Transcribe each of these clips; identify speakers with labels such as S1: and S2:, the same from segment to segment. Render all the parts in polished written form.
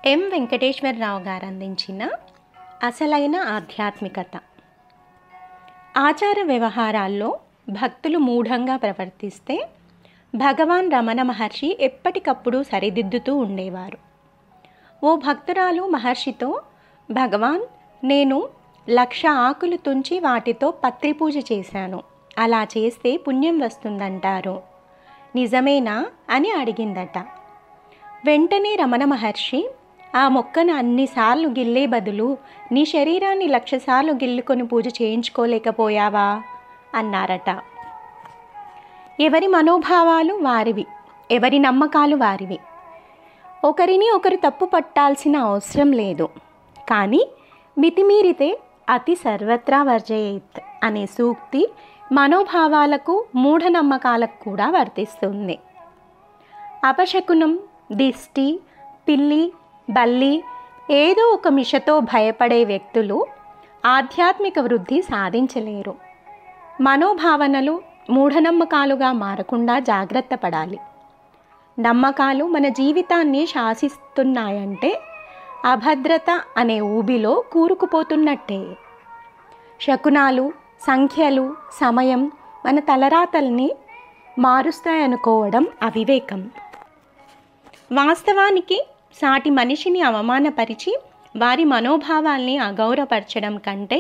S1: ఎం వెంకటేశ్వరరావు గారు అందించిన అసలైన ఆధ్యాత్మికత. ఆచార వ్యవహారాల్లో భక్తులు మూఢంగా ప్రవర్తిస్తే భగవాన్ రమణ మహర్షి ఎప్పటికప్పుడు సరిదిద్దుతూ ఉండేవారు. ఓ భక్తురాలు మహర్షితో, భగవాన్, నేను 1,00,000 ఆకులు తుంచి వాటితో పత్రి పూజ చేశాను, అలా చేస్తే పుణ్యం వస్తుందంటారు, నిజమేనా అని అడిగిందట. వెంటనే రమణ మహర్షి, ఆ మొక్కను అన్నిసార్లు గిల్లే బదులు నీ శరీరాన్ని 1,00,000 సార్లు గిల్లుకొని పూజ చేయించుకోలేకపోయావా అన్నారట. ఎవరి మనోభావాలు వారివి, ఎవరి నమ్మకాలు వారివి. ఒకరిని ఒకరు తప్పు పట్టాల్సిన అవసరం లేదు. కానీ మితిమీరితే అతి సర్వత్రా వర్జయేత్ అనే సూక్తి మనోభావాలకు, మూఢనమ్మకాలకు కూడా వర్తిస్తుంది. అపశకునం, దిష్టి, పిల్లి, బల్లి, ఏదో ఒక మిషతో భయపడే వ్యక్తులు ఆధ్యాత్మిక వృద్ధి సాధించలేరు. మనోభావనలు మూఢనమ్మకాలుగా మారకుండా జాగ్రత్త పడాలి. నమ్మకాలు మన జీవితాన్ని శాసిస్తున్నాయంటే అభద్రత అనే ఊబిలో కూరుకుపోతున్నట్టే. శకునాలు, సంఖ్యలు, సమయం మన తలరాతల్ని మారుస్తాయనుకోవడం అవివేకం. వాస్తవానికి సాటి మనిషిని అవమానపరిచి వారి మనోభావాల్ని అగౌరవపరచడం కంటే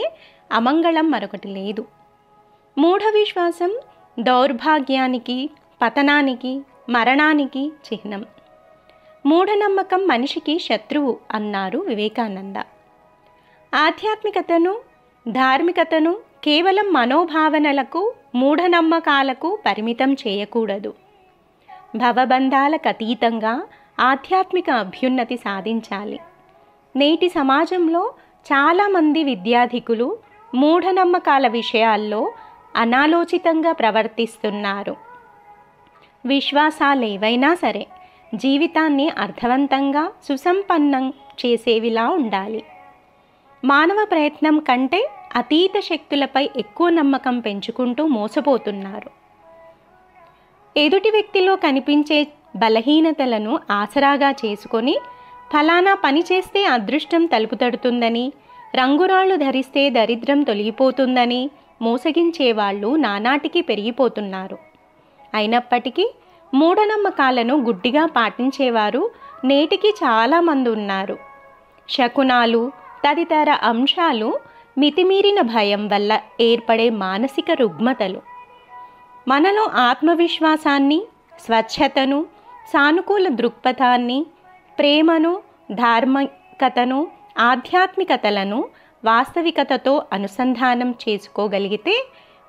S1: అమంగళం మరొకటి లేదు. మూఢ విశ్వాసం దౌర్భాగ్యానికి, పతనానికి, మరణానికి చిహ్నం. మూఢనమ్మకం మనిషికి శత్రువు అన్నారు వివేకానంద. ఆధ్యాత్మికతను, ధార్మికతను కేవలం మనోభావనలకు, మూఢనమ్మకాలకు పరిమితం చేయకూడదు. భవబంధాలకు అతీతంగా ఆధ్యాత్మిక అభ్యున్నతి సాధించాలి. నేటి సమాజంలో చాలామంది విద్యాధికులు మూఢనమ్మకాల విషయాల్లో అనాలోచితంగా ప్రవర్తిస్తున్నారు. విశ్వాసాలేవైనా సరే జీవితాన్ని అర్థవంతంగా, సుసంపన్నం చేసేవిలా ఉండాలి. మానవ ప్రయత్నం కంటే అతీత శక్తులపై ఎక్కువ నమ్మకం పెంచుకుంటూ మోసపోతున్నారు. ఎదుటి వ్యక్తిలో కనిపించే బలహీనతలను ఆసరాగా చేసుకొని ఫలానా పని చేస్తే అదృష్టం తలుపు తడుతుందని, రంగురాళ్ళు ధరిస్తే దరిద్రం తొలగిపోతుందని మోసగించేవాళ్ళు నానాటికి పెరిగిపోతున్నారు. అయినప్పటికీ మూఢనమ్మకాలను గుడ్డిగా పాటించేవారు నేటికి చాలామంది ఉన్నారు. శకునాలు తదితర అంశాలు మితిమీరిన భయం వల్ల ఏర్పడే మానసిక రుగ్మతలు. మనలో ఆత్మవిశ్వాసాన్ని, స్వచ్ఛతను, సానుకూల దృక్పథాన్ని, ప్రేమను, ధార్మికతను, ఆధ్యాత్మికతలను వాస్తవికతతో అనుసంధానం చేసుకోగలిగితే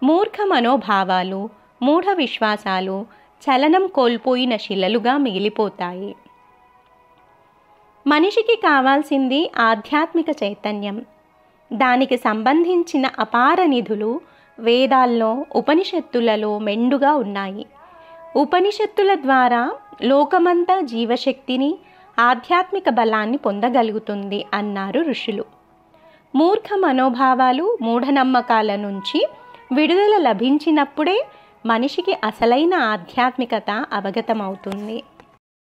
S1: మూర్ఖ మనోభావాలు, మూఢ విశ్వాసాలు చలనం కోల్పోయిన శిలలుగా మిగిలిపోతాయి. మనిషికి కావాల్సింది ఆధ్యాత్మిక చైతన్యం. దానికి సంబంధించిన అపార నిధులు వేదాల్లో, ఉపనిషత్తులలో మెండుగా ఉన్నాయి. ఉపనిషత్తుల ద్వారా లోకమంతా జీవశక్తిని, ఆధ్యాత్మిక బలాన్ని పొందగలుగుతుంది అన్నారు ఋషులు. మూర్ఖ మనోభావాలు, మూఢనమ్మకాల నుంచి విడుదల లభించినప్పుడే మనిషికి అసలైన ఆధ్యాత్మికత అవగతమవుతుంది.